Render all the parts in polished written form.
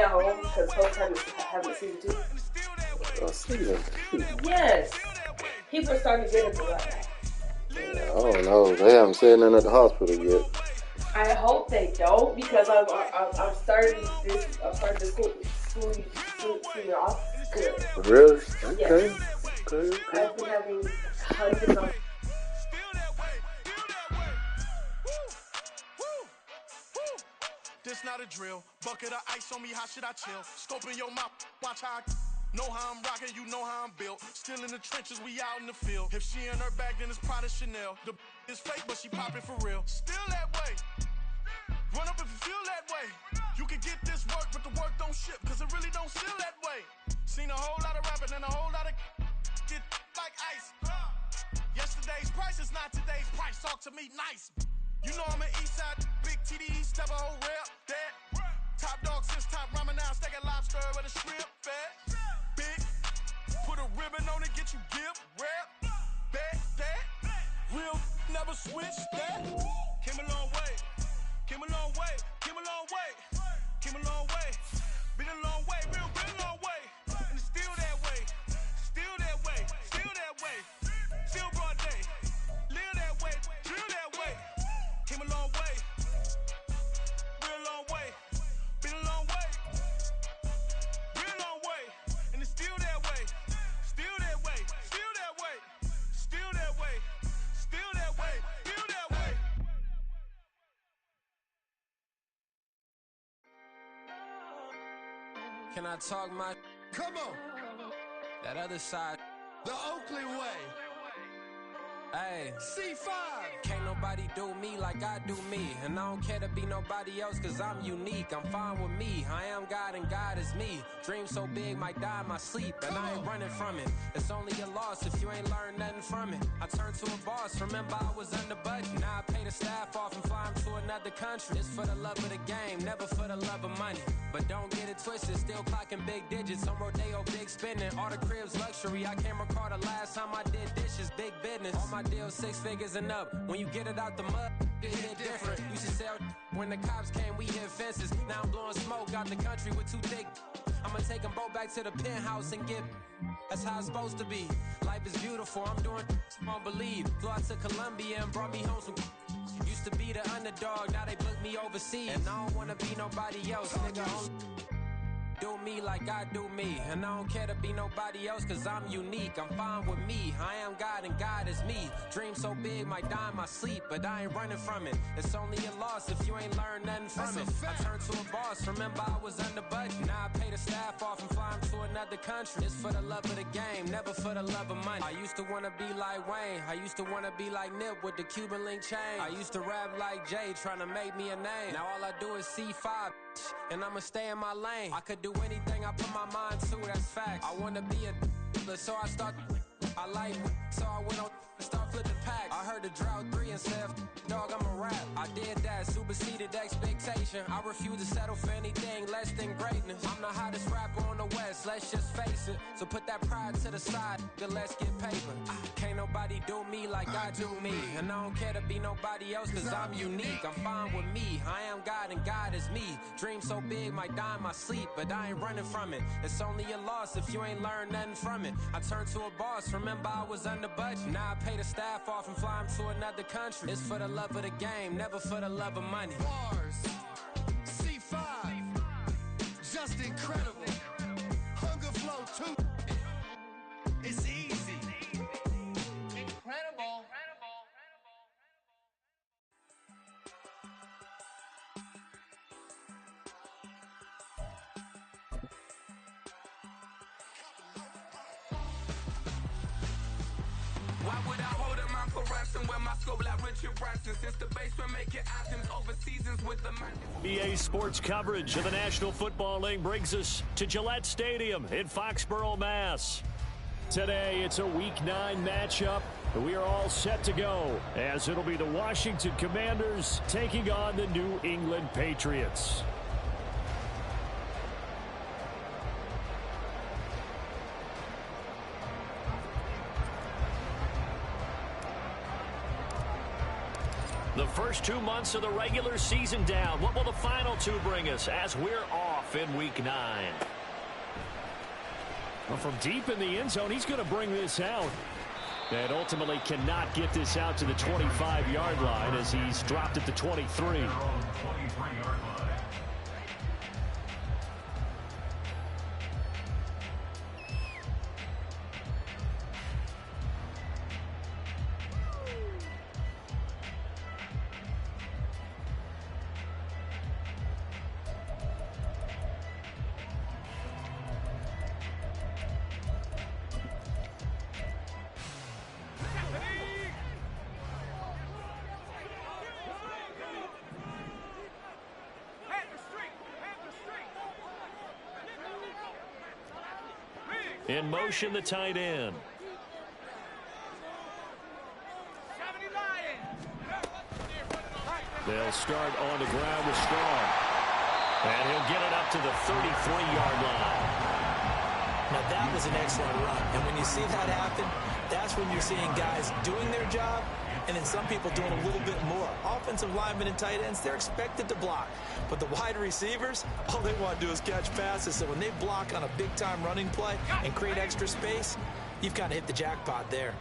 at home because Hope's having a season 2. A season 2? Yes. People are starting to get into that now. Yeah, I don't know. They haven't said nothing at the hospital yet. I hope they don't, because I'm starting the school year off good. Really? Yes. Okay. Okay. I've been having hundreds of. This not a drill. Bucket of ice on me, how should I chill? Scope in your mouth, watch how I know how I'm rocking, you know how I'm built. Still in the trenches, we out in the field. If she in her bag, then it's Prada Chanel. The is fake, but she poppin' for real. Still that way. Run up if you feel that way. You can get this work, but the work don't ship, cause it really don't feel that way. Seen a whole lot of rapping and a whole lot of get like ice. Yesterday's price is not today's price. Talk to me nice. You know I'm an east side, big TD, step a whole rep, that. Top dog since top ramen now, steak and lobster with a shrimp, fat. Big, put a ribbon on it, get you give, rep, bet, that. Real, never switch, that. Came a long way, came a long way, came a long way, came a long way. Been a long way, real long way. And it's still that way, still that way, still that way. Still broad day, live that way, drill that way. Came a long way, real long way, been a long way, real long way, and it's still that way, still that way, still that way, still that way, still that way, still that way. Can I talk my? Come on, That other side? the Oakley way, Hey. C5. Can't nobody do me like I do me. And I don't care to be nobody else, cause I'm unique. I'm fine with me. I am God and God is me. Dream so big, might die in my sleep. And I ain't running from it. It's only a loss if you ain't learned nothing from it. I turned to a boss, remember I was under budget. Now I pay the staff off and fly them to another country. It's for the love of the game, never for the love of money. But don't get it twisted, still clocking big digits. On Rodeo, big spending. All the cribs luxury. I can't recall the last time I did dishes, big business. All my deals 6 figures and up. When you get it out the mud, it hit different. You should sell when the cops came, we hit fences. Now I'm blowing smoke out the country with 2 thick. I'ma take them both back to the penthouse and get. That's how it's supposed to be. Life is beautiful, I'm doing won't believe. Flew out to Colombia and brought me home some. Used to be the underdog, now they book me overseas. And I don't wanna be nobody else, nigga. Do me like I do me. And I don't care to be nobody else, cause I'm unique. I'm fine with me. I am God and God is me. Dream so big, might die in my sleep, but I ain't running from it. It's only a loss if you ain't learned nothing from it. I turned to a boss, remember I was under budget. Now I pay the staff off and fly them to another country. It's for the love of the game, never for the love of money. I used to wanna be like Wayne. I used to wanna be like Nip with the Cuban link chain. I used to rap like Jay, trying to make me a name. Now all I do is C5, and I'ma stay in my lane. I could do anything I put my mind to, that's fact. I wanna be a so I start. I like, so I went on and start flipping packs. I heard the drought 3 and said, dog, I'm a rap. I did that, superseded expectation. I refuse to settle for anything less than greatness. I'm the hottest rapper on the West, let's just face it. So put that pride to the side, then let's get paper. Can't nobody do me like I do me. And I don't care to be nobody else, cause I'm unique. I'm fine with me, I am God and God is me. Dream so big, might die in my sleep, but I ain't running from it. It's only a loss if you ain't learned nothing from it. I turned to a boss, remember I was under budget. Now I pay the staff off and fly them to another country. It's for the love of the game, never for the love of money. Bars, C5, just incredible. Hunger flow 2. It's easy. Incredible. Why would I hold up my corruption when my scope like Richard Branson? Since the basement making items over seasons with the man. EA Sports coverage of the National Football League brings us to Gillette Stadium in Foxborough, Mass. Today, it's a Week 9 matchup. We are all set to go, as it'll be the Washington Commanders taking on the New England Patriots. The first 2 months of the regular season down. What will the final 2 bring us as we're off? kickoff in Week 9. Well, from deep in the end zone, he's going to bring this out. And ultimately cannot get this out to the 25-yard line as he's dropped at the 23. In motion, the tight end. They'll start on the ground with Strong. And he'll get it up to the 33-yard line. Now, that was an excellent run. And when you see that happen, that's when you're seeing guys doing their job and then some people doing a little bit more. Offensive linemen and tight ends, they're expected to block. But the wide receivers, all they want to do is catch passes. So when they block on a big-time running play and create extra space, you've kind of hit the jackpot there.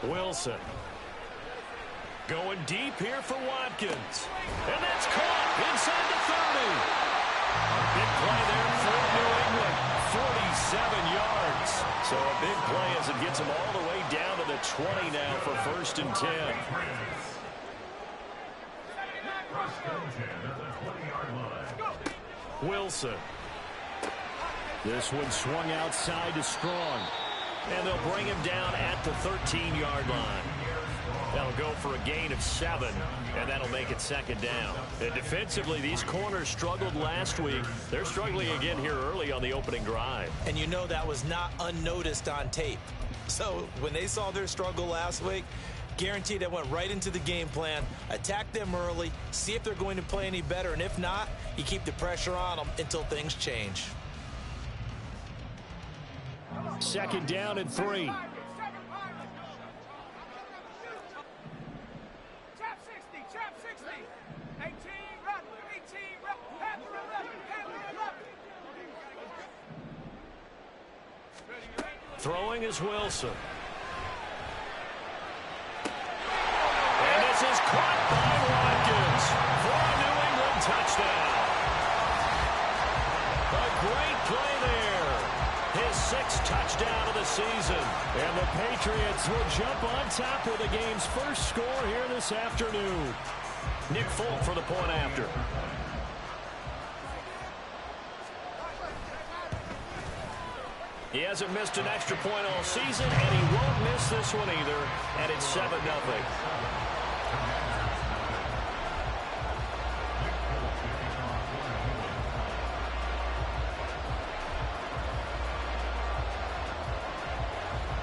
Wilson. Going deep here for Watkins. And that's caught inside the 30. Big play there for New England. 47 yards. So a big play as it gets him all the way down to the 20 now for 1st and 10. Wilson. This one swung outside to Strong. And they'll bring him down at the 13-yard line. That'll go for a gain of 7, and that'll make it 2nd down. And defensively, these corners struggled last week. They're struggling again here early on the opening drive. And you know that was not unnoticed on tape. So when they saw their struggle last week, guaranteed they went right into the game plan, attack them early, see if they're going to play any better, and if not, you keep the pressure on them until things change. 2nd down and 3. Throwing is Wilson. And this is caught by Watkins for a New England touchdown. A great play there. His 6th touchdown of the season. And the Patriots will jump on top with the game's first score here this afternoon. Nick Folk for the point after. He hasn't missed an extra point all season, and he won't miss this one either, and it's 7-0.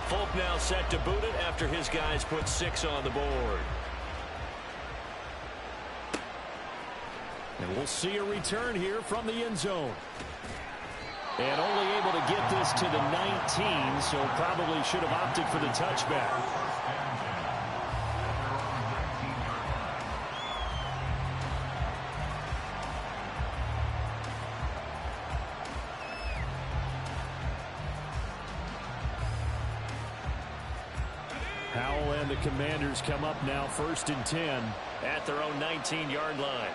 Folk now set to boot it after his guys put 6 on the board. And we'll see a return here from the end zone. And only able to get this to the 19, so probably should have opted for the touchback. Howell and the Commanders come up now 1st and 10 at their own 19-yard line.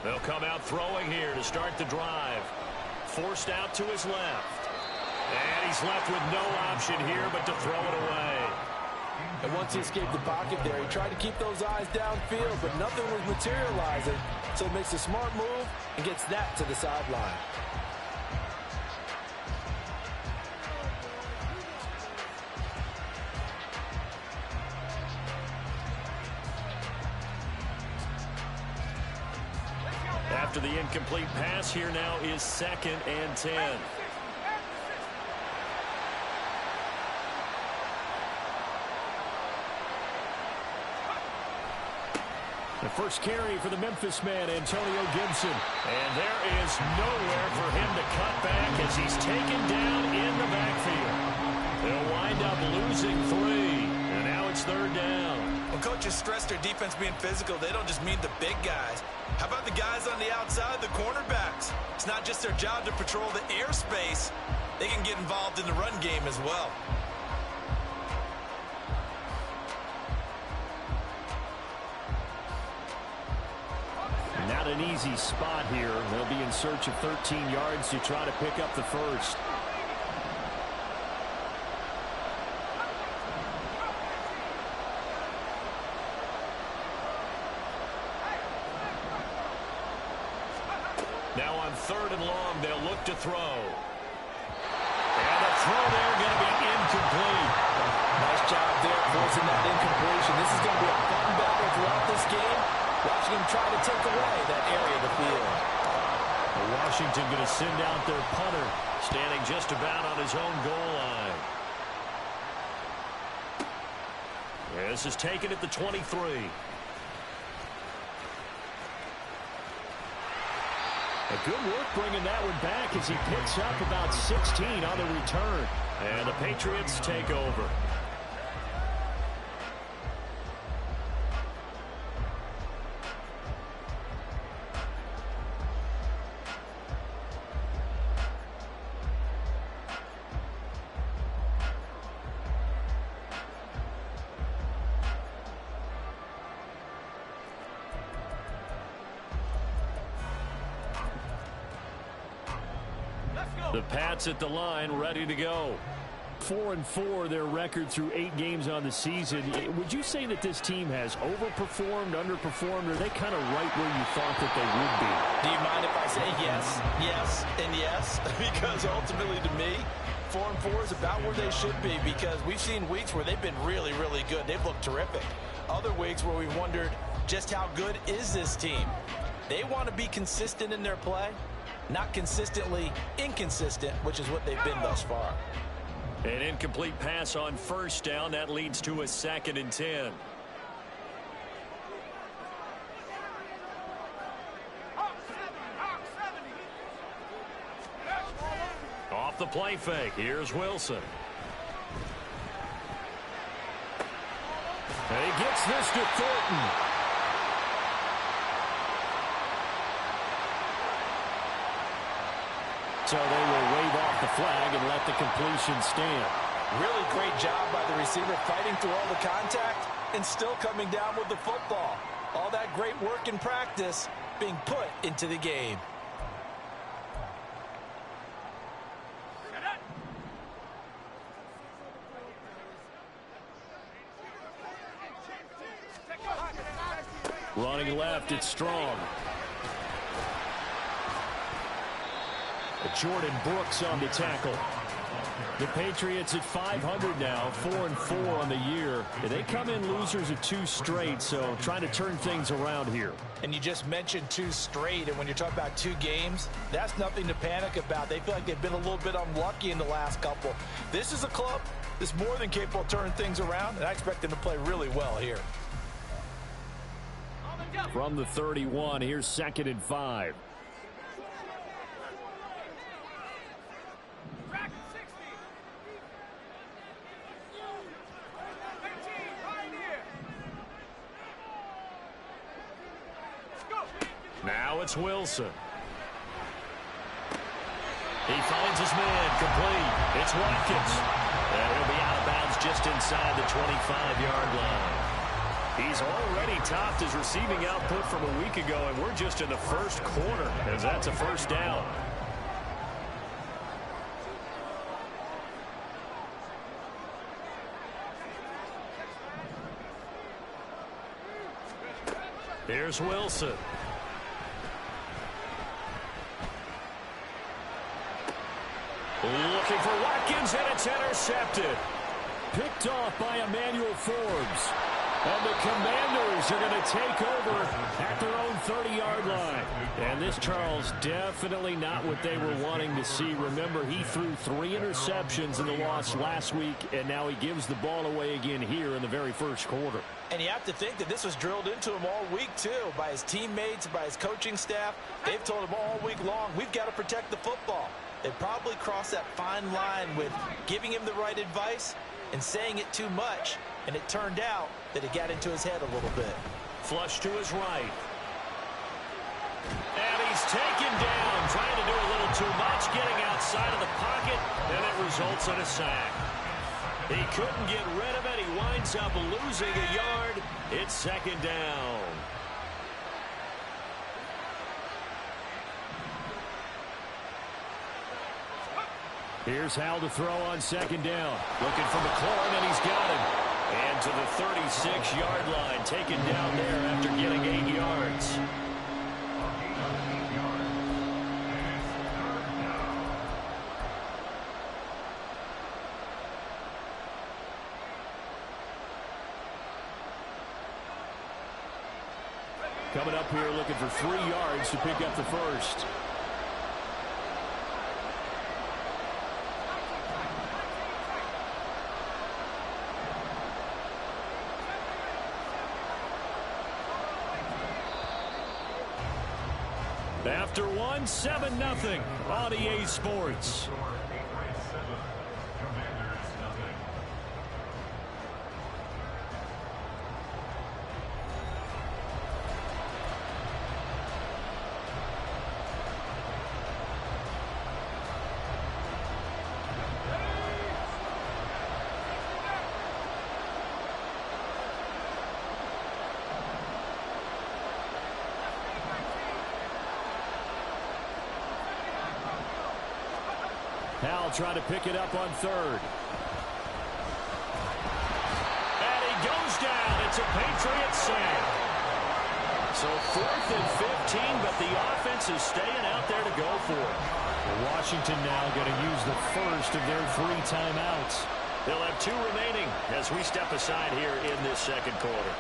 They'll come out throwing here to start the drive. Forced out to his left. And he's left with no option here but to throw it away. And once he escaped the pocket there, he tried to keep those eyes downfield, but nothing was materializing. So he makes a smart move and gets that to the sideline. after the incomplete pass. Here now is 2nd and 10. The first carry for the Memphis man, Antonio Gibson. And there is nowhere for him to cut back as he's taken down in the backfield. They'll wind up losing 3. And now it's 3rd down. When coaches stress their defense being physical, they don't just mean the big guys. How about the guys on the outside, the cornerbacks? It's not just their job to patrol the airspace. They can get involved in the run game as well. Not an easy spot here. They'll be in search of 13 yards to try to pick up the first. Now on 3rd and long, they'll look to throw. And the throw there going to be incomplete. Nice job there forcing that incompletion. This is going to be a fun battle throughout this game. Watching him try to take away that area of the field. Washington going to send out their punter, standing just about on his own goal line. This is taken at the 23. A good work bringing that one back as he picks up about 16 on the return. And the Patriots take over. The Pats at the line, ready to go. 4-4 their record through 8 games on the season. Would you say that this team has overperformed, underperformed, or are they kind of right where you thought that they would be? Do you mind if I say yes, yes, and yes? Because ultimately to me, 4-4 is about where they should be, because we've seen weeks where they've been really, really good. They've looked terrific. Other weeks where we've wondered just how good is this team. They want to be consistent in their play. Not consistently inconsistent, which is what they've been thus far. An incomplete pass on 1st down. That leads to a 2nd and 10. Off the play fake. Here's Wilson. And he gets this to Thornton. So they will wave off the flag and let the completion stand. Really great job by the receiver fighting through all the contact and still coming down with the football. All that great work in practice being put into the game. Running left, it's Strong. Jordan Brooks on the tackle. The Patriots at 500 now, 4-4 on the year. They come in losers of 2 straight, so trying to turn things around here. And you just mentioned 2 straight, and when you're talking about 2 games, that's nothing to panic about. They feel like they've been a little bit unlucky in the last couple. This is a club that's more than capable of turning things around, and I expect them to play really well here. From the 31, here's 2nd and 5. Now it's Wilson. He finds his man, complete. It's Watkins. And he'll be out of bounds just inside the 25-yard line. He's already topped his receiving output from a week ago, and we're just in the first quarter, as that's a 1st down. Here's Wilson. Looking for Watkins, and it's intercepted. Picked off by Emmanuel Forbes. And the Commanders are going to take over at their own 30-yard line. And this, Charles, definitely not what they were wanting to see. Remember, he threw 3 interceptions in the loss last week, and now he gives the ball away again here in the very first quarter. And you have to think that this was drilled into him all week, too, by his teammates, by his coaching staff. They've told him all week long, we've got to protect the football. They probably crossed that fine line with giving him the right advice and saying it too much. And it turned out that it got into his head a little bit. Flush to his right. And he's taken down, trying to do a little too much, getting outside of the pocket, and it results in a sack. He couldn't get rid of it. He winds up losing a yard. It's second down. Here's Hal to throw on second down. Looking for McLaurin, and he's got him. And to the 36-yard line, taken down there after getting 8 yards. Coming up here looking for 3 yards to pick up the first. After one, 7-0 on EA Sports. Hal trying to pick it up on third. And he goes down. It's a Patriots sack. So 4th and 15, but the offense is staying out there to go for it. Washington now going to use the first of their 3 timeouts. They'll have 2 remaining as we step aside here in this second quarter.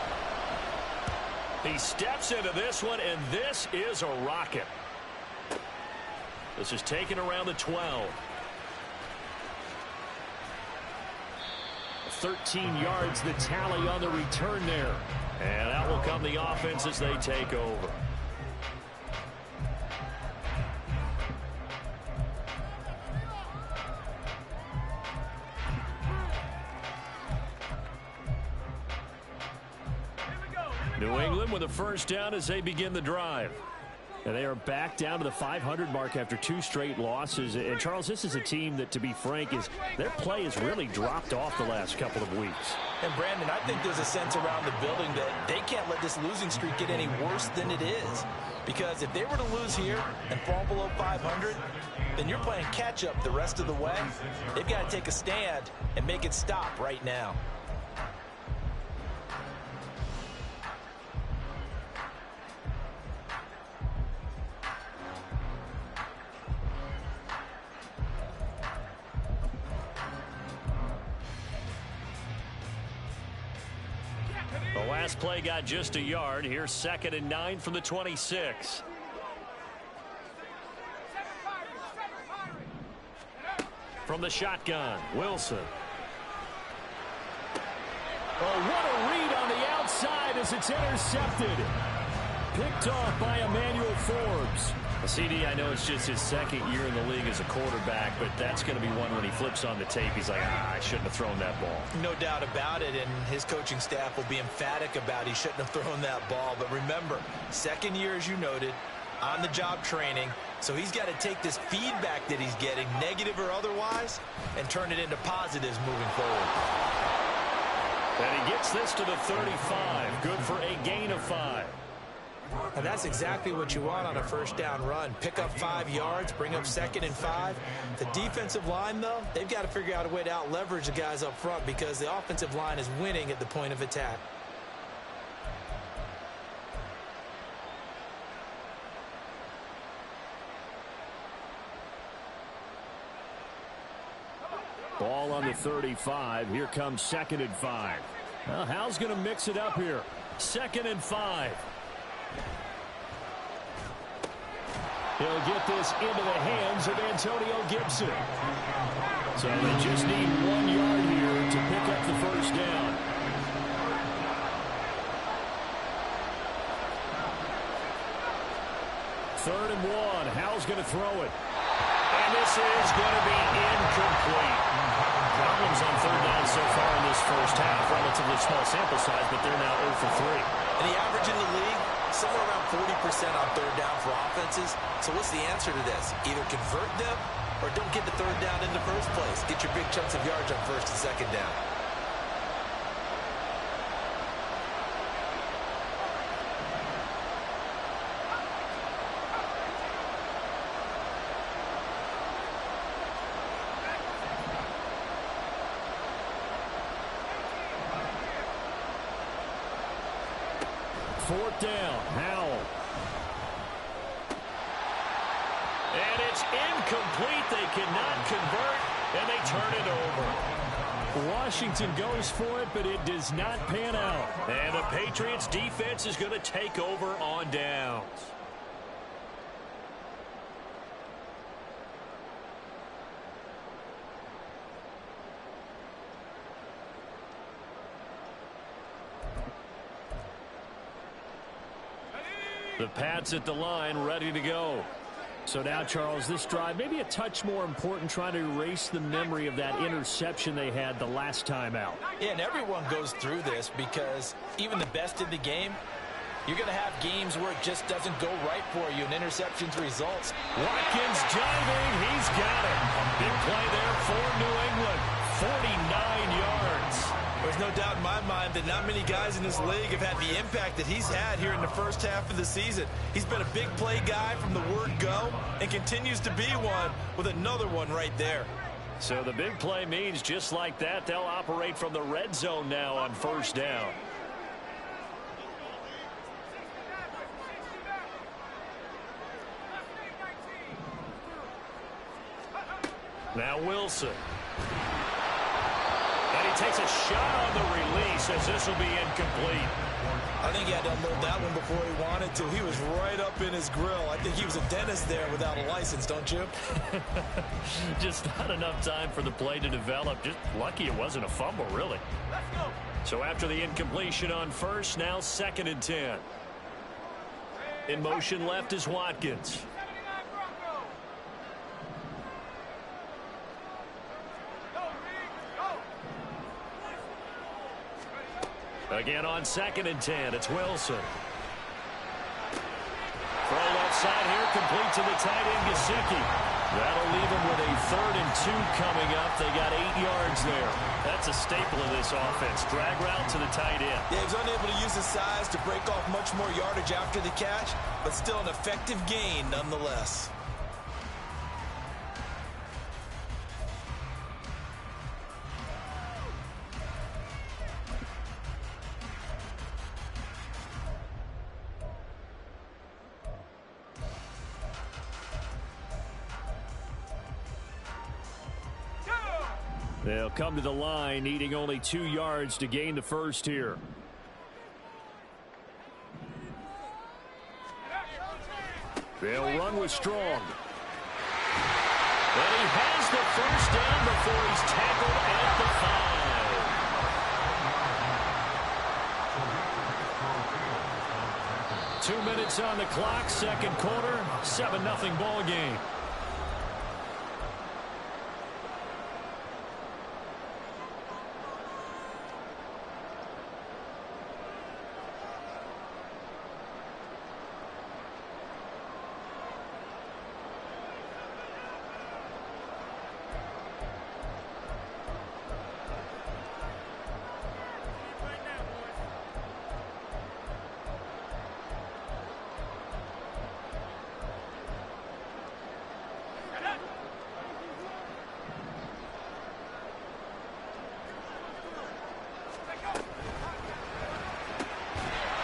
He steps into this one, and this is a rocket. This is taken around the 12. 13 yards the tally on the return there. And out will come the offense as they take over. New England with a first down as they begin the drive. And they are back down to the 500 mark after 2 straight losses. And, Charles, this is a team that, to be frank, their play has really dropped off the last couple of weeks. And, Brandon, I think there's a sense around the building that they can't let this losing streak get any worse than it is. Because if they were to lose here and fall below 500, then you're playing catch-up the rest of the way. They've got to take a stand and make it stop right now. The last play got just a yard. Here's 2nd and 9 from the 26. From the shotgun, Wilson. Oh, what a read on the outside as it's intercepted. Picked off by Emmanuel Forbes. CD, I know it's just his 2nd year in the league as a quarterback, but that's going to be one when he flips on the tape. He's like, I shouldn't have thrown that ball. No doubt about it, and his coaching staff will be emphatic about he shouldn't have thrown that ball. But remember, 2nd year, as you noted, on-the-job training, so he's got to take this feedback that he's getting, negative or otherwise, and turn it into positives moving forward. And he gets this to the 35. Good for a gain of 5. And that's exactly what you want on a first down run. Pick up 5 yards, bring up 2nd and 5. The defensive line, though, they've got to figure out a way to out-leverage the guys up front because the offensive line is winning at the point of attack. Ball on the 35. Here comes 2nd and 5. Well, Hal's going to mix it up here. 2nd and 5. He'll get this into the hands of Antonio Gibson. So they just need 1 yard here to pick up the first down. Third and 1. Hal's going to throw it. And this is going to be incomplete. Problems on third down so far in this first half. Relatively small sample size, but they're now 0 for 3. And the average in the league, somewhere around 40% on third down for offenses. So what's the answer to this? Either convert them or don't get the third down in the first place. Get your big chunks of yards on first and second down. Fourth down, Howell. And it's incomplete. They cannot convert, and they turn it over. Washington goes for it, but it does not pan out. And the Patriots defense is going to take over on downs. The Pats at the line, ready to go. So now, Charles, this drive maybe a touch more important, trying to erase the memory of that interception they had the last time out. Yeah, and everyone goes through this because even the best in the game, you're going to have games where it just doesn't go right for you, and interceptions results. Watkins diving. He's got it. Big play there for New England. 49 yards. There's no doubt in my mind that not many guys in this league have had the impact that he's had here in the first half of the season. He's been a big play guy from the word go and continues to be one with another one right there. So the big play means just like that, they'll operate from the red zone now on first down. Now Wilson. And he takes a shot on the release as this will be incomplete. I think he had to unload that one before he wanted to. He was right up in his grill. I think he was a dentist there without a license, don't you? Just not enough time for the play to develop. Just lucky it wasn't a fumble, really. So after the incompletion on first, now 2nd and 10. In motion left is Watkins. Again on 2nd and 10, it's Wilson. Throw left side here, complete to the tight end, Gesicki. That'll leave him with a 3rd and 2 coming up. They got 8 yards there. That's a staple of this offense. Drag route to the tight end. Yeah, he was unable to use his size to break off much more yardage after the catch, but still an effective gain nonetheless. They'll come to the line, needing only 2 yards to gain the first here. They'll run with Strong. And he has the first down before he's tackled at the 5. 2 minutes on the clock, second quarter, 7-0 ball game.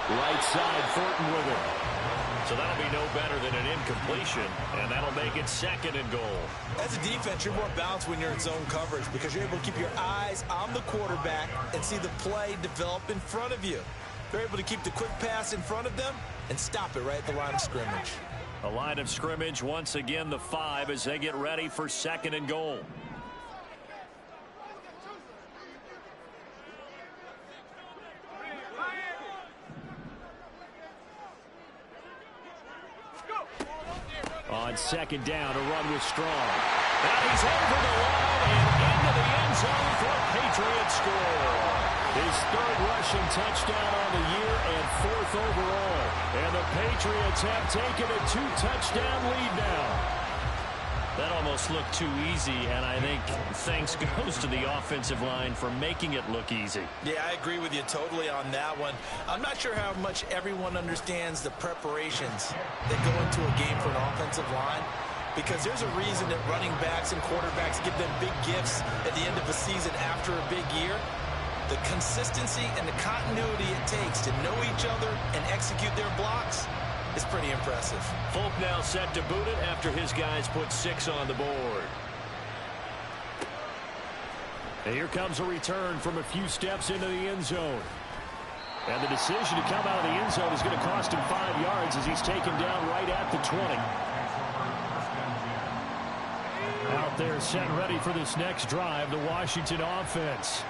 Right side, Thornton with it. So that'll be no better than an incompletion, and that'll make it 2nd and goal. As a defense, you're more balanced when you're in zone coverage because you're able to keep your eyes on the quarterback and see the play develop in front of you. They're able to keep the quick pass in front of them and stop it right at the line of scrimmage. The line of scrimmage, once again, the 5 as they get ready for 2nd and goal. On 2nd down, a run with Strong. Now he's over the line and into the end zone for a Patriots score. His 3rd rushing touchdown on the year and 4th overall. And the Patriots have taken a 2-touchdown lead now. That almost looked too easy, and I think thanks goes to the offensive line for making it look easy. Yeah, I agree with you totally on that one. I'm not sure how much everyone understands the preparations that go into a game for an offensive line, because there's a reason that running backs and quarterbacks give them big gifts at the end of a season after a big year. The consistency and the continuity it takes to know each other and execute their blocks is pretty impressive. Folk now set to boot it after his guys put 6 on the board. And here comes a return from a few steps into the end zone. And the decision to come out of the end zone is going to cost him 5 yards as he's taken down right at the 20. Out there set ready for this next drive, the Washington offense.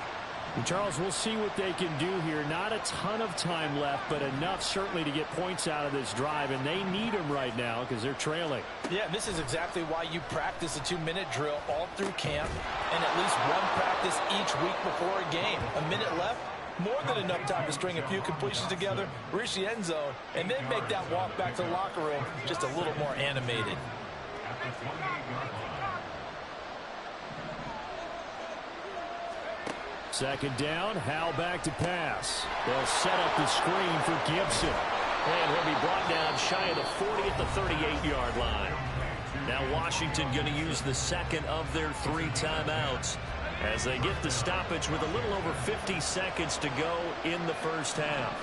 And Charles, we'll see what they can do here. Not a ton of time left, but enough certainly to get points out of this drive, and they need them right now because they're trailing. Yeah, this is exactly why you practice a 2-minute drill all through camp and at least one practice each week before a game. A minute left, more than enough time to string a few completions together, reach the end zone, and then make that walk back to the locker room just a little more animated. 2nd down, Howell back to pass. They'll set up the screen for Gibson. And he'll be brought down shy of the 40 at the 38-yard line. Now Washington going to use the 2nd of their 3 timeouts as they get the stoppage with a little over 50 seconds to go in the first half.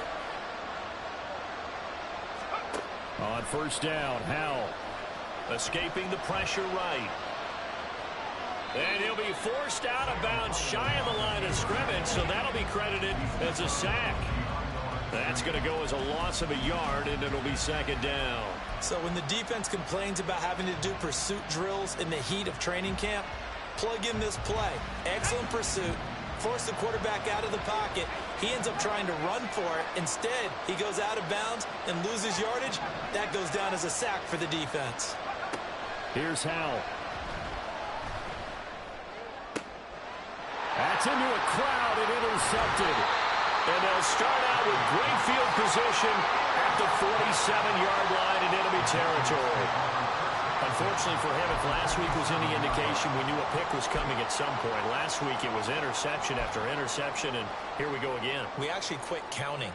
On 1st down, Howell escaping the pressure right. And he'll be forced out of bounds shy of the line of scrimmage, so that'll be credited as a sack. That's going to go as a loss of a yard, and it'll be 2nd down. So when the defense complains about having to do pursuit drills in the heat of training camp, plug in this play. Excellent pursuit. Force the quarterback out of the pocket. He ends up trying to run for it. Instead, he goes out of bounds and loses yardage. That goes down as a sack for the defense. Here's Howell. That's into a crowd and intercepted. And they'll start out with great field position at the 47-yard line in enemy territory. Unfortunately for him, if last week was any indication, we knew a pick was coming at some point. Last week it was interception after interception, and here we go again. We actually quit counting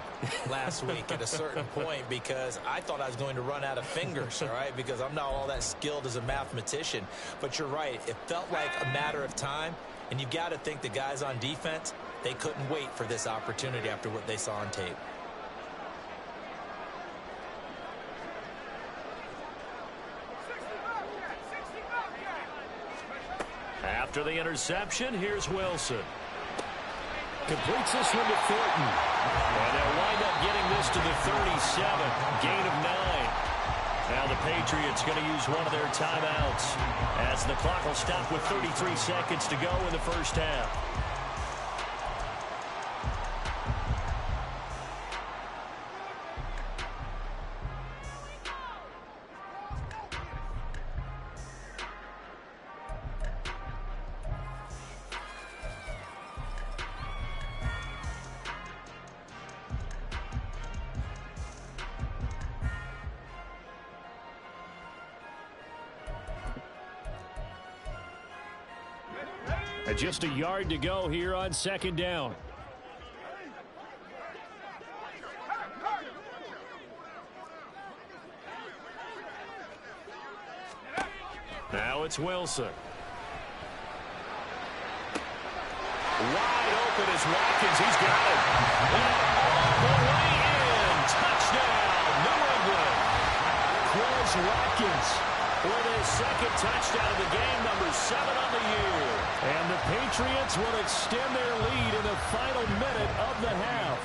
last week at a certain point because I thought I was going to run out of fingers, all right, because I'm not all that skilled as a mathematician. But you're right. It felt like a matter of time, and you've got to think the guys on defense, they couldn't wait for this opportunity after what they saw on tape. After the interception, here's Wilson. Completes this one to Thornton. And they'll wind up getting this to the 37. Gain of 9. Now the Patriots going to use one of their timeouts as the clock will stop with 33 seconds to go in the first half. Just a yard to go here on 2nd down. Now it's Wilson. Wide open is Watkins. He's got it. And all the way in. Touchdown, New England. Here's Watkins with his second touchdown of the game, number 7 on the year. And the Patriots will extend their lead in the final minute of the half.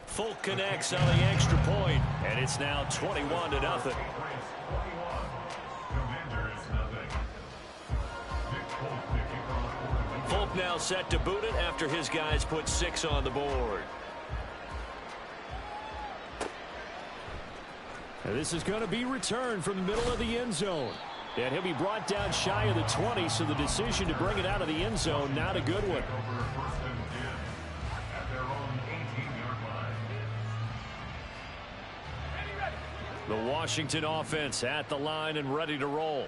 Folk connects on the extra point, and it's now 21-0. Folk now set to boot it after his guys put 6 on the board. And this is going to be returned from the middle of the end zone. And he'll be brought down shy of the 20, so the decision to bring it out of the end zone, not a good one. The Washington offense at the line and ready to roll.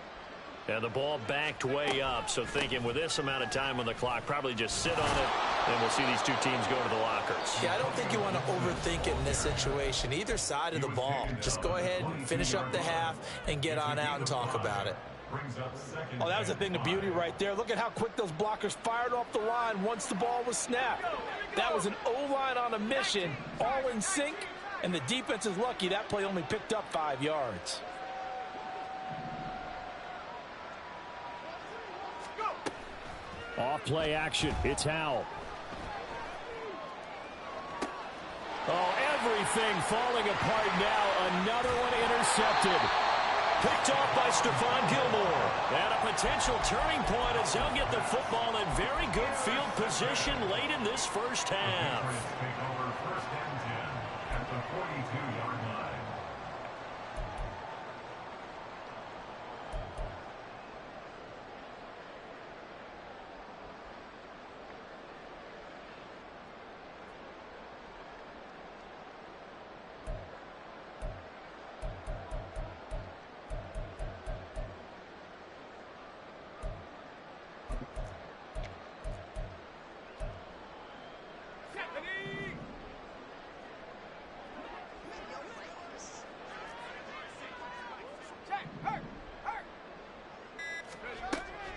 And the ball backed way up, so thinking with this amount of time on the clock, probably just sit on it, and we'll see these two teams go to the lockers. Yeah, I don't think you want to overthink it in this situation. Either side of the ball. Just go ahead and finish up the half and get on out and talk about it. Oh, that was a thing of beauty right there. Look at how quick those blockers fired off the line once the ball was snapped. That was an O-line on a mission, all in sync, and the defense is lucky that play only picked up 5 yards. Off play action. It's Howell. Oh, everything falling apart now. Another one intercepted. Picked off by Stephon Gilmore. And a potential turning point as he'll get the football in very good field position late in this first half. First and 10 at the 42-yard line.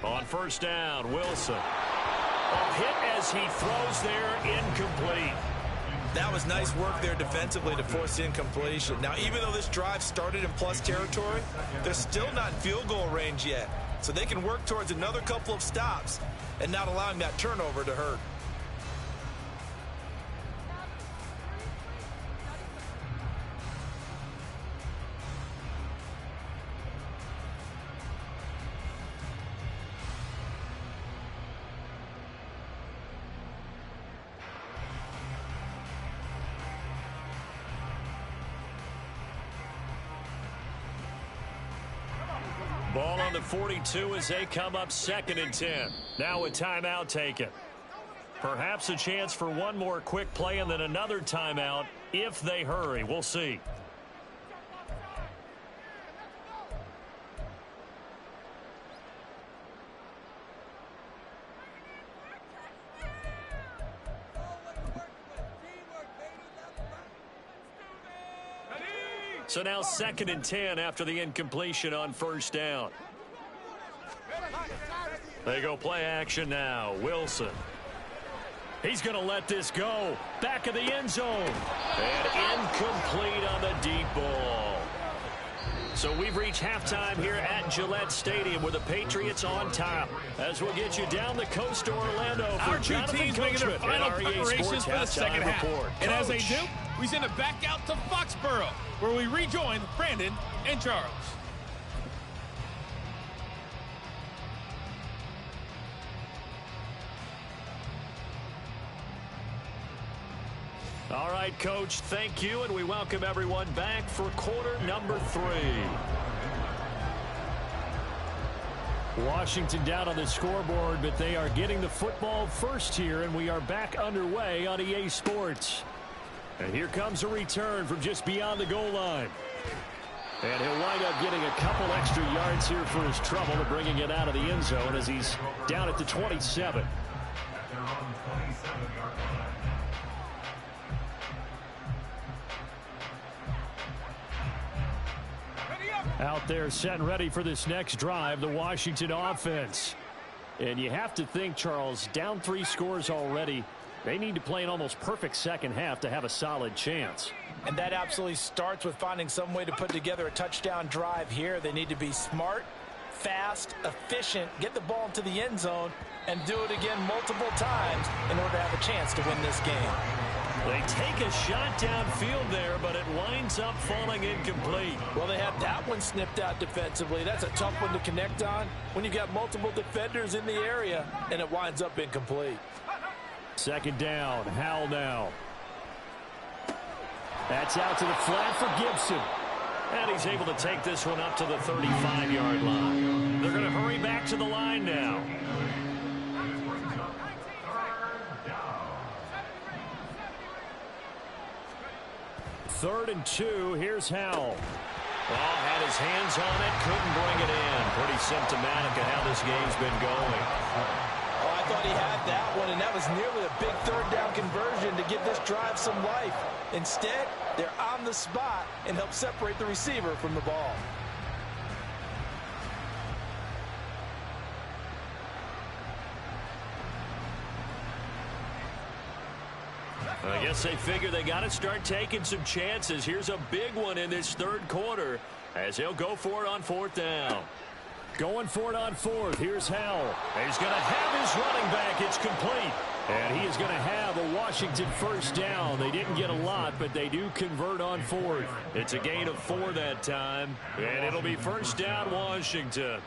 On first down, Wilson. A hit as he throws there, incomplete. That was nice work there defensively to force incompletion. Now, even though this drive started in plus territory, they're still not in field goal range yet. So they can work towards another couple of stops and not allowing that turnover to hurt. Ball on the 42 as they come up 2nd and 10. Now a timeout taken. Perhaps a chance for one more quick play and then another timeout if they hurry. We'll see. So now 2nd and 10 after the incompletion on first down. They go play action now. Wilson. He's going to let this go. Back of the end zone. And incomplete on the deep ball. So we've reached halftime here at Gillette Stadium with the Patriots on top. As we'll get you down the coast to Orlando for our two teams making their final preparations for the second half. And as they do, we send it back out to Foxborough, where we rejoin Brandon and Charles. All right, Coach, thank you, and we welcome everyone back for quarter number 3. Washington down on the scoreboard, but they are getting the football first here, and we are back underway on EA Sports. And here comes a return from just beyond the goal line. And he'll wind up getting a couple extra yards here for his trouble and bringing it out of the end zone as he's down at the 27. Out there set and ready for this next drive, the Washington offense. And you have to think, Charles, down 3 scores already. They need to play an almost perfect second half to have a solid chance. And that absolutely starts with finding some way to put together a touchdown drive here. They need to be smart, fast, efficient, get the ball into the end zone, and do it again multiple times in order to have a chance to win this game. They take a shot downfield there, but it winds up falling incomplete. Well, they had that one snipped out defensively. That's a tough one to connect on when you got multiple defenders in the area, and it winds up incomplete. Second down, Howell now. That's out to the flat for Gibson. And he's able to take this one up to the 35-yard line. They're going to hurry back to the line now. Third and 2. Here's Howell. Well, had his hands on it, couldn't bring it in. Pretty symptomatic of how this game's been going. Oh, I thought he had that one, and that was nearly a big third down conversion to give this drive some life. Instead, they're on the spot and help separate the receiver from the ball. I guess they figure they got to start taking some chances. Here's a big one in this third quarter as he'll go for it on 4th down. Going for it on 4th. Here's Howell. He's going to have his running back. It's complete. And he is going to have a Washington first down. They didn't get a lot, but they do convert on 4th. It's a gain of 4 that time. And it'll be first down Washington.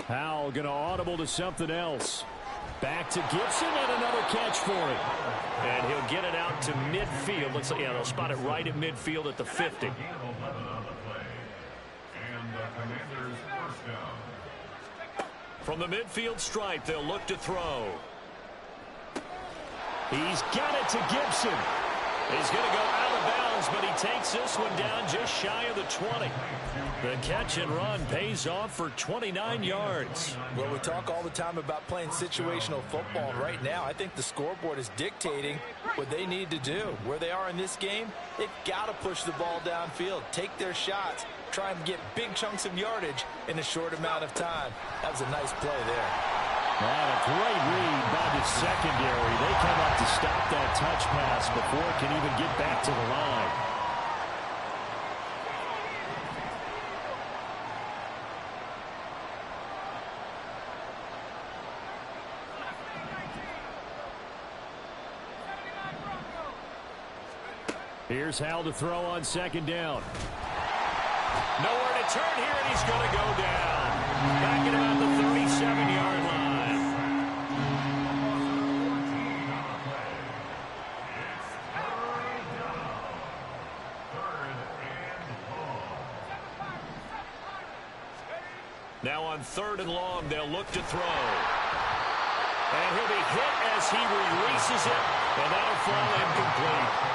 Howell going to audible to something else. Back to Gibson and another catch for him. And he'll get it out to midfield. Looks like, yeah, they'll spot it right at midfield at the 50. From the midfield stripe, they'll look to throw. He's got it to Gibson. He's going to go out of bounds, but he takes this one down just shy of the 20. The catch and run pays off for 29 yards. Well, we talk all the time about playing situational football, and right now I think the scoreboard is dictating what they need to do. Where they are in this game, they've got to push the ball downfield, take their shots, try and get big chunks of yardage in a short amount of time. That was a nice play there. And a great read by the secondary. They come up to stop that touch pass before it can even get back to the line. Here's Howell to throw on second down. Nowhere to turn here, and he's going to go down. Back at about the 37-yard line. Now on 3rd and long, they'll look to throw. And he'll be hit as he releases it, and that'll fall incomplete.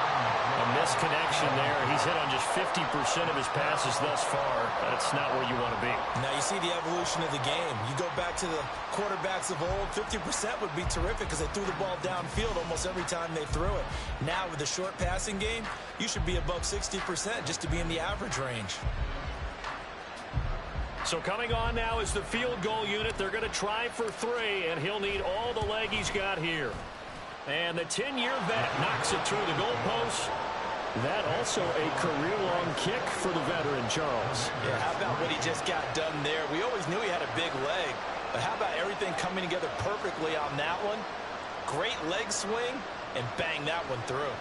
A misconnection there. He's hit on just 50% of his passes thus far. That's not where you want to be. Now you see the evolution of the game. You go back to the quarterbacks of old, 50% would be terrific because they threw the ball downfield almost every time they threw it. Now with the short passing game, you should be above 60% just to be in the average range. So coming on now is the field goal unit. They're going to try for 3, and he'll need all the leg he's got here. And the 10-year vet knocks it through the goalpost. That also a career-long kick for the veteran, Charles. Yeah, how about what he just got done there? We always knew he had a big leg, but how about everything coming together perfectly on that one? Great leg swing, and bang that one through.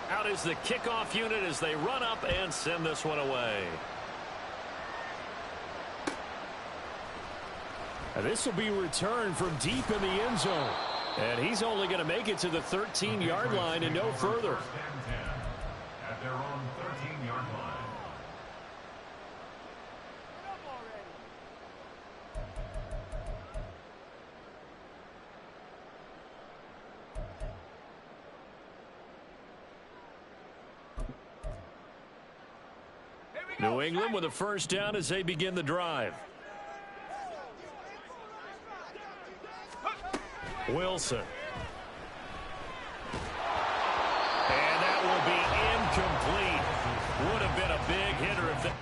Out is the kickoff unit as they run up and send this one away. And this will be returned from deep in the end zone. And he's only going to make it to the 13-yard line and no further. At their own 13-yard line. New England with a first down as they begin the drive. Wilson. And that will be incomplete. Would have been a big hitter if that...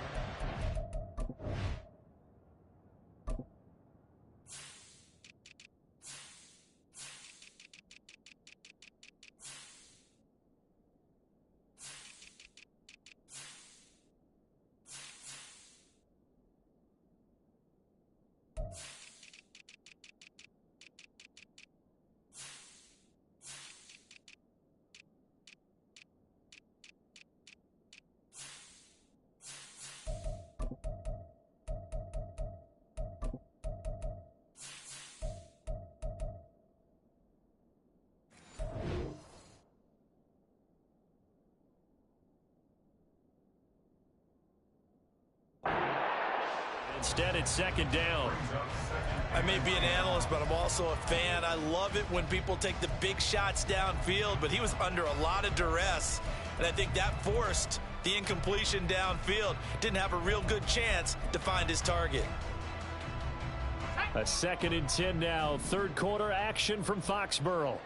Instead, it's second down. I may be an analyst, but I'm also a fan. I love it when people take the big shots downfield, but he was under a lot of duress, and I think that forced the incompletion downfield. Didn't have a real good chance to find his target. A 2nd and 10 now. Third quarter action from Foxborough.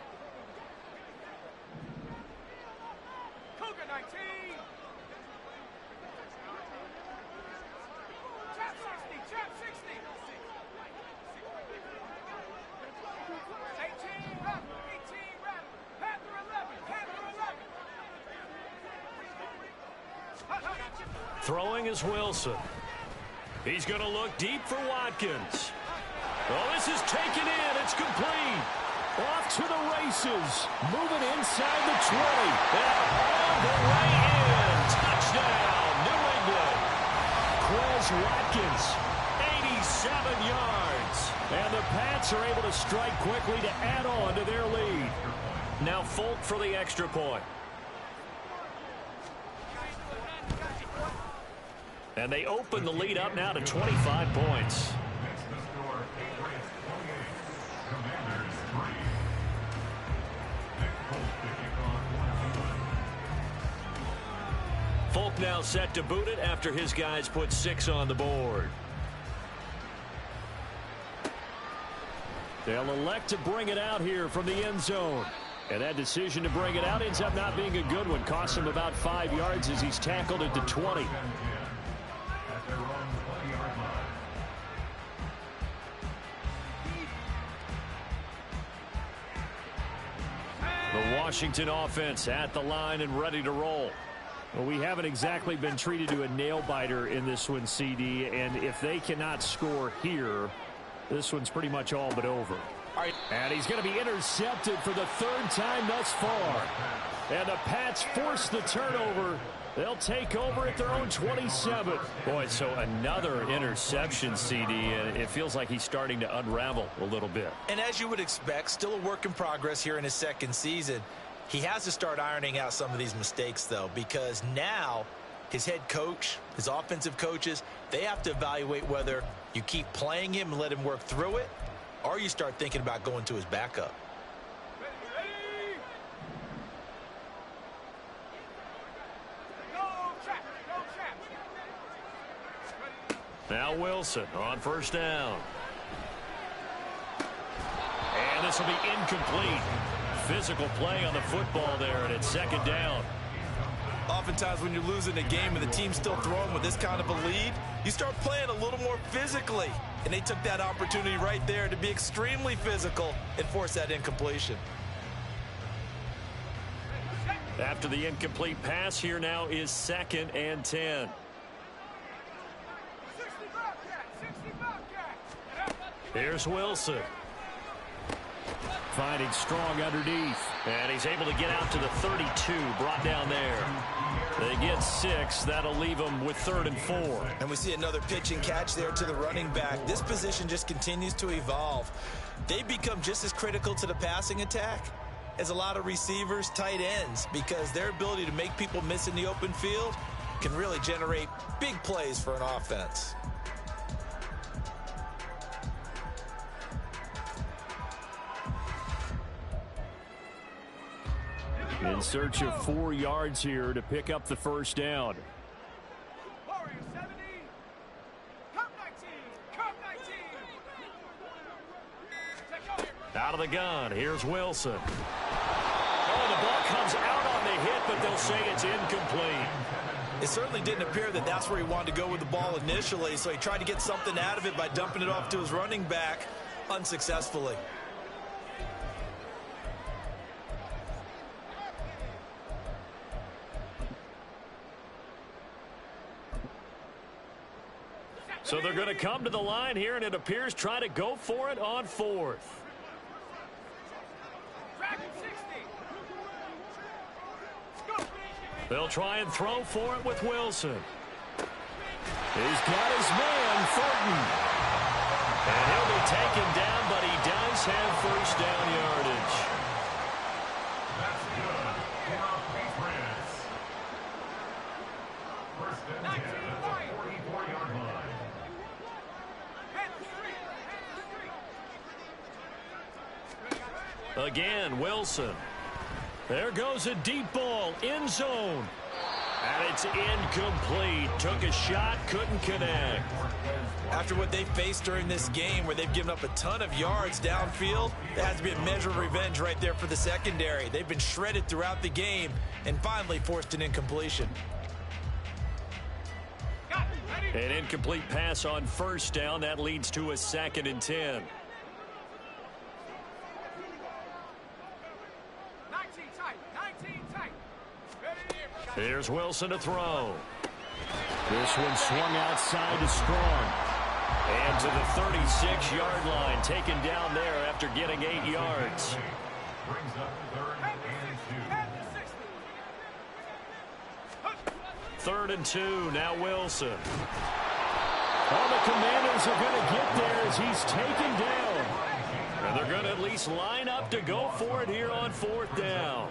Throwing is Wilson. He's going to look deep for Watkins. Oh, this is taken in. It's complete. Off to the races. Moving inside the 20. And all the way in. Touchdown, New England. Quez Watkins, 87 yards. And the Pats are able to strike quickly to add on to their lead. Now Folk for the extra point. And they open the lead up now to 25 points. Folk now set to boot it after his guys put 6 on the board. They'll elect to bring it out here from the end zone. And that decision to bring it out ends up not being a good one. Costs him about 5 yards as he's tackled at the 20. The Washington offense at the line and ready to roll. Well, we haven't exactly been treated to a nail-biter in this one, CD, and if they cannot score here, this one's pretty much all but over. And he's going to be intercepted for the 3rd time thus far. And the Pats force the turnover. They'll take over at their own 27. Boy, so another interception, CD, and it feels like he's starting to unravel a little bit. And as you would expect, still a work in progress here in his 2nd season. He has to start ironing out some of these mistakes, though, because now his head coach, his offensive coaches, they have to evaluate whether you keep playing him and let him work through it, or you start thinking about going to his backup. Now Wilson on first down. And this will be incomplete. Physical play on the football there, and it's 2nd down. Oftentimes when you're losing a game and the team's still throwing with this kind of a lead, you start playing a little more physically. And they took that opportunity right there to be extremely physical and force that incompletion. After the incomplete pass, here now is 2nd and 10. Here's Wilson. Finding strong underneath. And he's able to get out to the 32, brought down there. They get 6. That'll leave them with 3rd and 4. And we see another pitch and catch there to the running back. This position just continues to evolve. They become just as critical to the passing attack as a lot of receivers, tight ends, because their ability to make people miss in the open field can really generate big plays for an offense. In search of 4 yards here to pick up the first down. Out of the gun, here's Wilson. Oh, the ball comes out on the hit, but they'll say it's incomplete. It certainly didn't appear that that's where he wanted to go with the ball initially, so he tried to get something out of it by dumping it off to his running back unsuccessfully. So they're going to come to the line here, and it appears try to go for it on fourth. They'll try and throw for it with Wilson. He's got his man, Thornton. And he'll be taken down, but he does have first down yardage. That's good for our Patriots. First and 10 at the 44-yard line. Again, Wilson. There goes a deep ball, end zone. And it's incomplete. Took a shot, couldn't connect. After what they faced during this game where they've given up a ton of yards downfield, there has to be a measure of revenge right there for the secondary. They've been shredded throughout the game and finally forced an incompletion. An incomplete pass on first down. That leads to a 2nd and 10. Here's Wilson to throw. This one swung outside to Strong. And to the 36-yard line, taken down there after getting 8 yards. Brings up 3rd and 2, now Wilson. Oh, the Commanders are going to get there as he's taken down. And they're going to at least line up to go for it here on 4th down.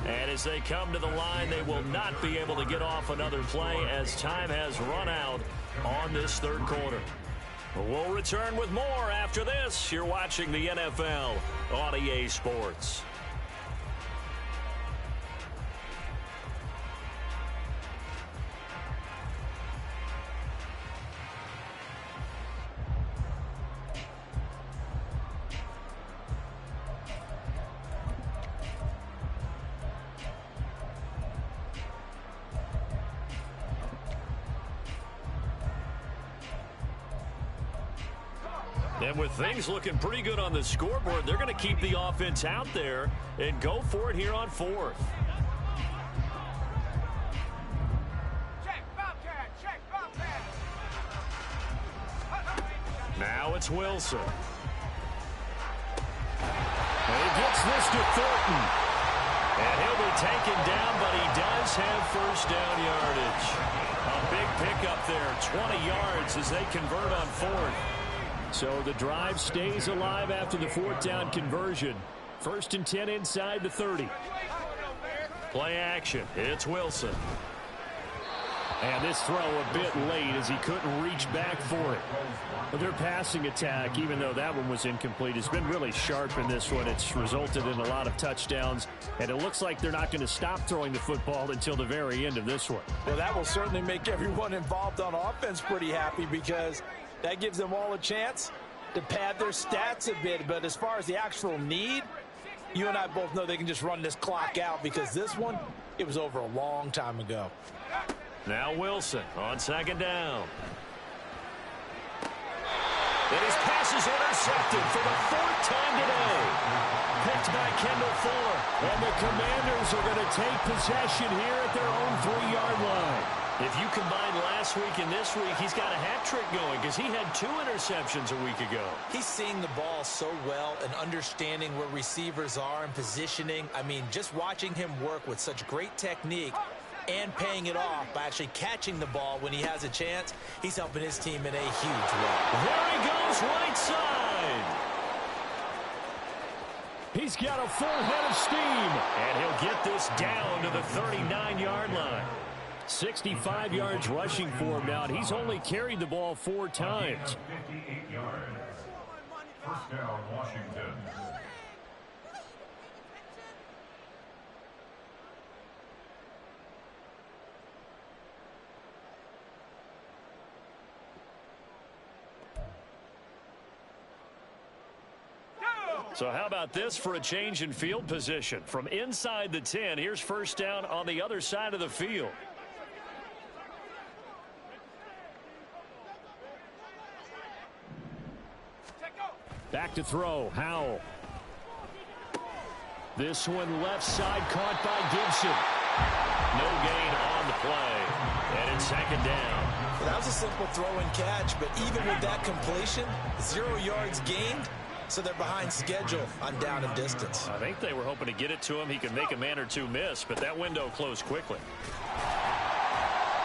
And as they come to the line, they will not be able to get off another play as time has run out on this 3rd quarter. We'll return with more after this. You're watching the NFL on EA Sports. And with things looking pretty good on the scoreboard, they're going to keep the offense out there and go for it here on 4th. Now it's Wilson. And he gets this to Thornton. And he'll be taken down, but he does have first down yardage. A big pickup there, 20 yards as they convert on 4th. So the drive stays alive after the 4th down conversion. 1st and 10 inside the 30. Play action. It's Wilson. And this throw a bit late as he couldn't reach back for it. But their passing attack, even though that one was incomplete, has been really sharp in this one. It's resulted in a lot of touchdowns. And it looks like they're not going to stop throwing the football until the very end of this one. Well, that will certainly make everyone involved on offense pretty happy because that gives them all a chance to pad their stats a bit. But as far as the actual need, you and I both know they can just run this clock out because this one, it was over a long time ago. Now Wilson on 2nd down. And his pass is intercepted for the 4th time today. Picked by Kendall Fuller. And the Commanders are going to take possession here at their own 3-yard line. If you combine last week and this week, he's got a hat trick going because he had 2 interceptions a week ago. He's seeing the ball so well and understanding where receivers are and positioning. I mean, just watching him work with such great technique and paying it off by actually catching the ball when he has a chance, he's helping his team in a huge way. There he goes, right side. He's got a full head of steam, and he'll get this down to the 39-yard line. 65 yards rushing for him now. He's only carried the ball 4 times. 58 yards. First down, Washington. So how about this for a change in field position? From inside the 10, here's first down on the other side of the field. Back to throw, Howell. This one left side caught by Gibson. No gain on the play. And it's second down. Well, that was a simple throw and catch, but even with that completion, 0 yards gained, so they're behind schedule on down and distance. I think they were hoping to get it to him. He could make a man or two miss, but that window closed quickly.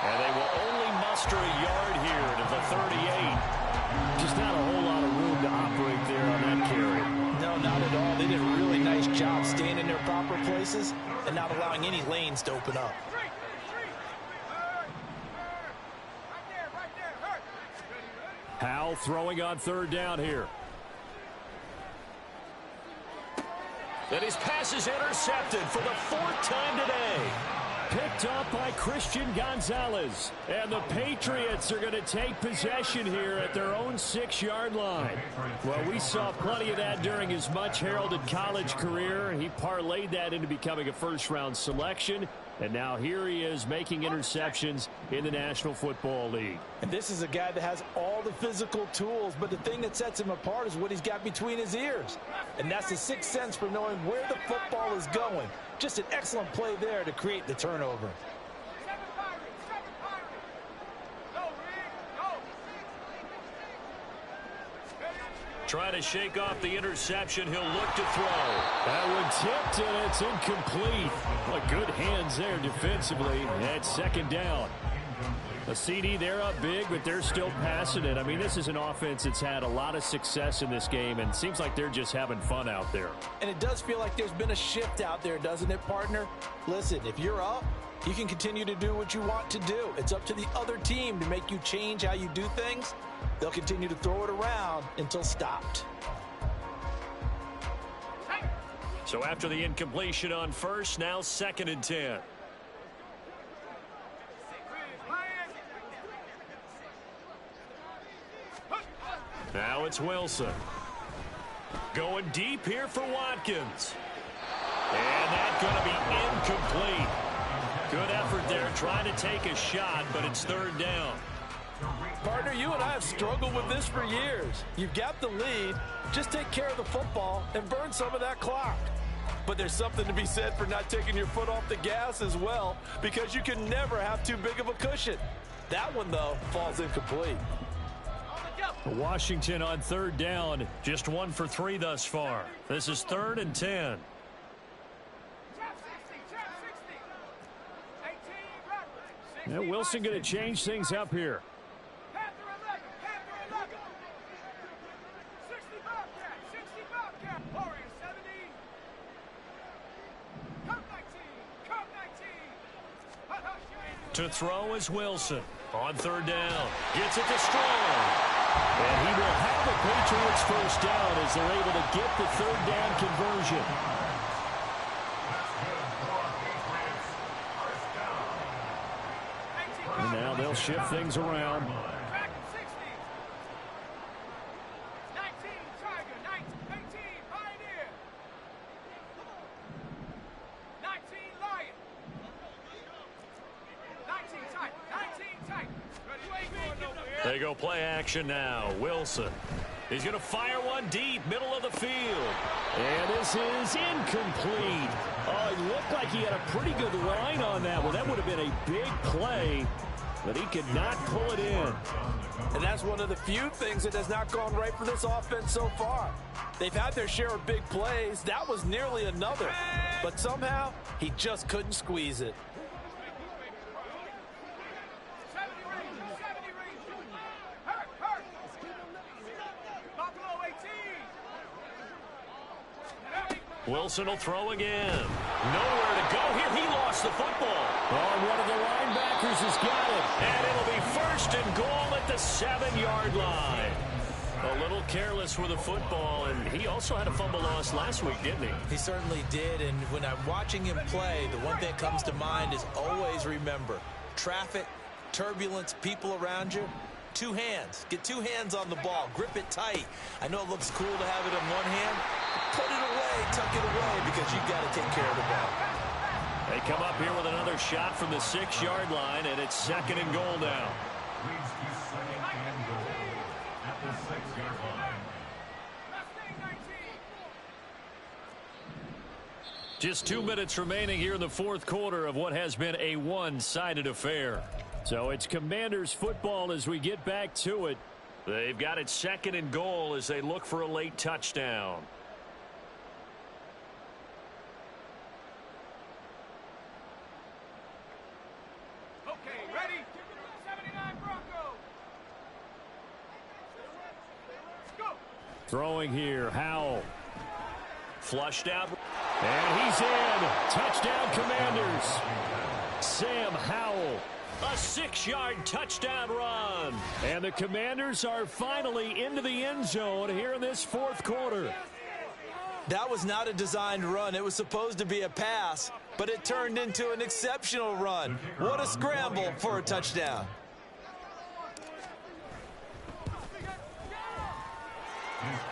And they will only muster a yard here to the 38. Just not a whole lot of room to operate there on that carry. No, not at all. They did a really nice job staying in their proper places and not allowing any lanes to open up. Howell throwing on third down here. And his pass is intercepted for the 4th time today. Picked up by Christian Gonzalez. And the Patriots are going to take possession here at their own 6-yard line. Well, we saw plenty of that during his much-heralded college career. He parlayed that into becoming a first-round selection. And now here he is making interceptions in the National Football League. And this is a guy that has all the physical tools, but the thing that sets him apart is what he's got between his ears. And that's the sixth sense for knowing where the football is going. Just an excellent play there to create the turnover. Trying to shake off the interception. He'll look to throw. That one tipped, and it's incomplete. Well, good hands there defensively. That's second down. A CD, they're up big, but they're still passing it. I mean, this is an offense that's had a lot of success in this game, and it seems like they're just having fun out there. And it does feel like there's been a shift out there, doesn't it, partner? Listen, if you're up, you can continue to do what you want to do. It's up to the other team to make you change how you do things. They'll continue to throw it around until stopped. So after the incompletion on first, now 2nd and 10. Now it's Wilson. Going deep here for Watkins. And that's going to be incomplete. Good effort there trying to take a shot, but it's 3rd down. Partner, you and I have struggled with this for years. You've got the lead. Just take care of the football and burn some of that clock. But there's something to be said for not taking your foot off the gas as well, because you can never have too big of a cushion. That one, though, falls incomplete. Washington on 3rd down. Just 1 for 3 thus far. This is 3rd and 10. Now Wilson going to change things up here. To throw is Wilson on 3rd down. Gets it to Strong. And he will have the Patriots first down as they're able to get the 3rd down conversion. And now they'll shift things around. They go play action now. Wilson. He's going to fire one deep, middle of the field. And this is incomplete. Oh, it looked like he had a pretty good line on that one. That would have been a big play, but he could not pull it in. And that's one of the few things that has not gone right for this offense so far. They've had their share of big plays. That was nearly another. But somehow, he just couldn't squeeze it. Wilson will throw again. Nowhere to go here. He lost the football. Oh, one of the linebackers has got it. And it'll be 1st and goal at the 7-yard line. A little careless with the football, and he also had a fumble loss last week, didn't he? He certainly did, and when I'm watching him play, the one thing that comes to mind is always remember, traffic, turbulence, people around you, 2 hands. Get 2 hands on the ball. Grip it tight. I know it looks cool to have it in one hand. put it away, tuck it away, because you've got to take care of the ball. They come up here with another shot from the 6-yard line, and it's 2nd and goal now. Just 2 minutes remaining here in the 4th quarter of what has been a one-sided affair. So it's Commanders football as we get back to it. They've got it 2nd and goal as they look for a late touchdown. Okay, ready? 79 Bronco. Go. Throwing here, Howell. Flushed out. And he's in. Touchdown, Commanders. Sam Howell. A 6-yard touchdown run. And the Commanders are finally into the end zone here in this 4th quarter. That was not a designed run. It was supposed to be a pass, but it turned into an exceptional run. What a scramble for a touchdown.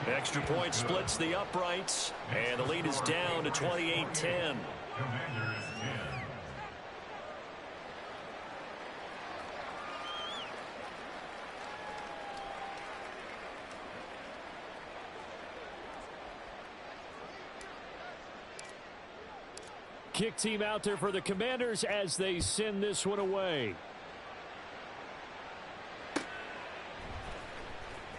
Extra point splits the uprights, and the lead is down to 28-10. Kick team out there for the Commanders as they send this one away.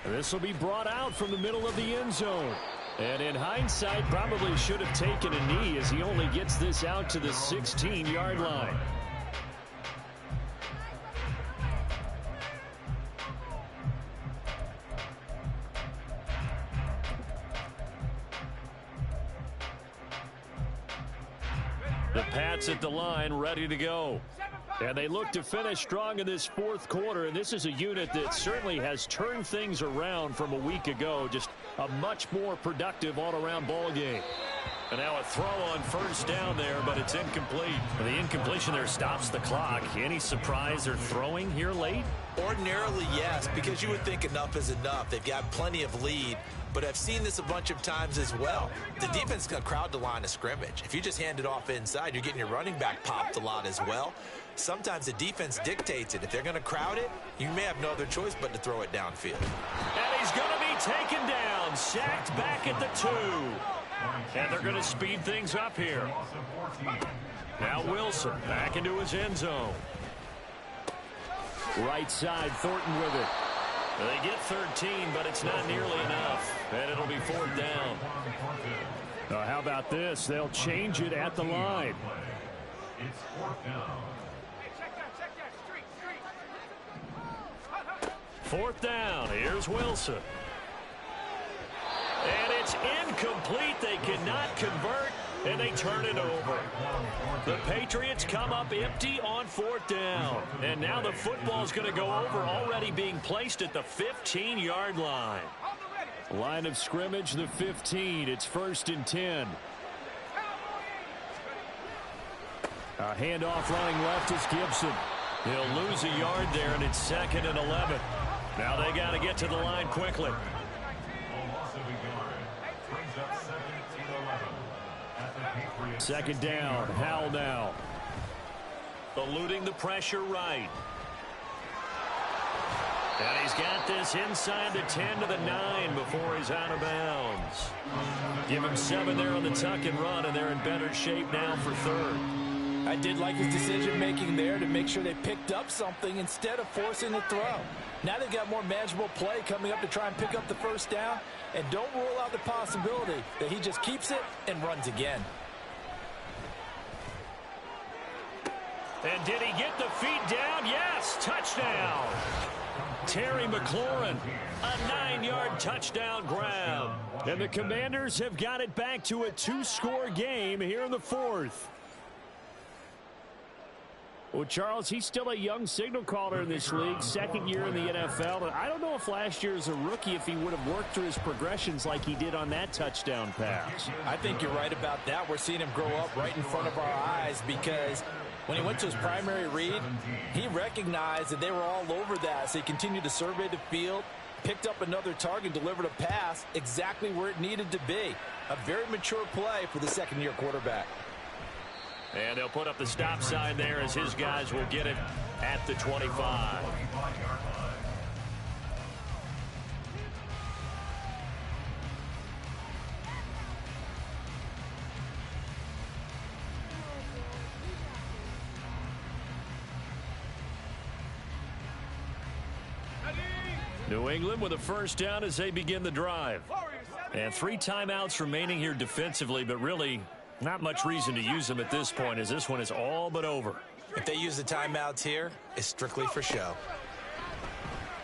This will be brought out from the middle of the end zone. And in hindsight, probably should have taken a knee as he only gets this out to the 16-yard line. The Pats at the line, ready to go. And they look to finish strong in this 4th quarter, and this is a unit that certainly has turned things around from a week ago. Just a much more productive all-around ball game. And now a throw on 1st down there, but it's incomplete. And the incompletion there stops the clock. Any surprise they're throwing here late? Ordinarily, yes, because you would think enough is enough. They've got plenty of lead, but I've seen this a bunch of times as well. The defense is going to crowd the line of scrimmage. If you just hand it off inside, you're getting your running back popped a lot as well. Sometimes the defense dictates it. If they're going to crowd it, you may have no other choice but to throw it downfield. And he's going to be taken down, sacked back at the 2. And they're going to speed things up here. Now Wilson back into his end zone. Right side, Thornton with it. They get 13, but it's not nearly enough. And it'll be 4th down. How about this? They'll change it at the line. It's 4th down. 4th down. Here's Wilson. And it's incomplete. They cannot convert, and they turn it over. The Patriots come up empty on 4th down. And now the football's going to go over, already being placed at the 15-yard line. Line of scrimmage, the 15. It's 1st and 10. A handoff running left is Gibson. He'll lose a yard there, and it's 2nd and 11. Now they got to get to the line quickly. Second down, Howell now. Eluding the pressure right. And he's got this inside the 10 to the 9 before he's out of bounds. Give him 7 there on the tuck and run, and they're in better shape now for 3rd. I did like his decision-making there to make sure they picked up something instead of forcing the throw. Now they've got more manageable play coming up to try and pick up the 1st down, and don't rule out the possibility that he just keeps it and runs again. And did he get the feet down? Yes, touchdown. Terry McLaurin, a 9-yard touchdown grab. And the Commanders have got it back to a 2-score game here in the 4th. Well, Charles, he's still a young signal caller in this league, 2nd year in the NFL. And I don't know if last year as a rookie if he would have worked through his progressions like he did on that touchdown pass. I think you're right about that. We're seeing him grow up right in front of our eyes because when he went to his primary read, he recognized that they were all over that. So he continued to survey the field, picked up another target, delivered a pass exactly where it needed to be. A very mature play for the second-year quarterback. And they'll put up the stop sign there as his guys will get it at the 25. New England with a first down as they begin the drive. And 3 timeouts remaining here defensively, but really not much reason to use them at this point as this one is all but over. If they use the timeouts here, it's strictly for show.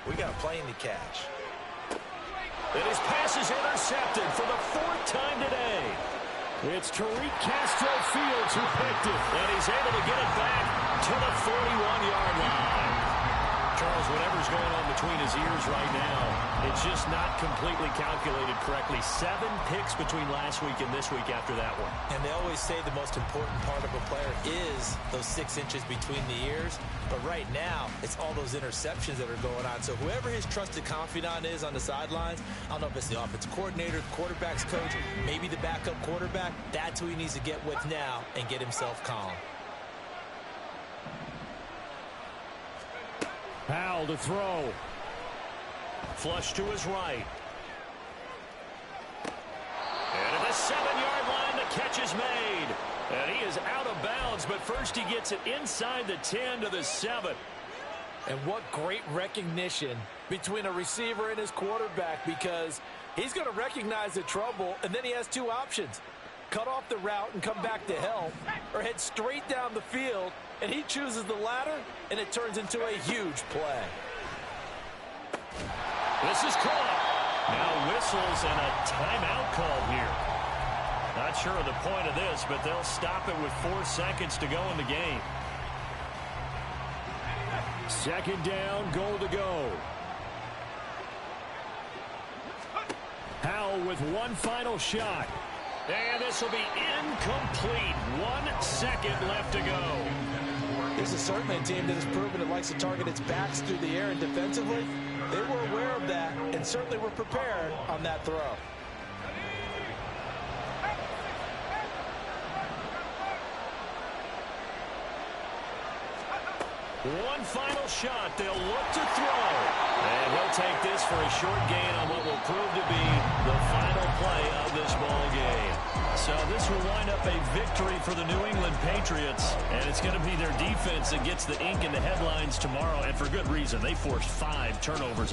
We got a plane to catch. And his pass is intercepted for the 4th time today. It's Tariq Castro Fields who picked it, and he's able to get it back to the 41-yard line. Charles, whatever's going on between his ears right now, it's just not completely calculated correctly. 7 picks between last week and this week after that one. And they always say the most important part of a player is those 6 inches between the ears. But right now, it's all those interceptions that are going on. So whoever his trusted confidant is on the sidelines, I don't know if it's the offensive coordinator, the quarterback's coach, maybe the backup quarterback, that's who he needs to get with now and get himself calm. Powell to throw. Flush to his right. And at the 7-yard line, the catch is made. And he is out of bounds, but first he gets it inside the 10 to the 7. And what great recognition between a receiver and his quarterback, because he's going to recognize the trouble, and then he has 2 options. Cut off the route and come back to help, or head straight down the field, and he chooses the latter, and it turns into a huge play. This is caught. Now whistles and a timeout called here. Not sure of the point of this, but they'll stop it with 4 seconds to go in the game. 2nd down, goal to go. Powell with one final shot. And this will be incomplete. 1 second left to go. This is certainly a team that has proven it likes to target its backs through the air, and defensively, they were aware of that and certainly were prepared on that throw. One final shot. They'll look to throw. And he'll take this for a short gain on what will prove to be the final play of this ball game. So this will wind up a victory for the New England Patriots. And it's going to be their defense that gets the ink in the headlines tomorrow. And for good reason. They forced 5 turnovers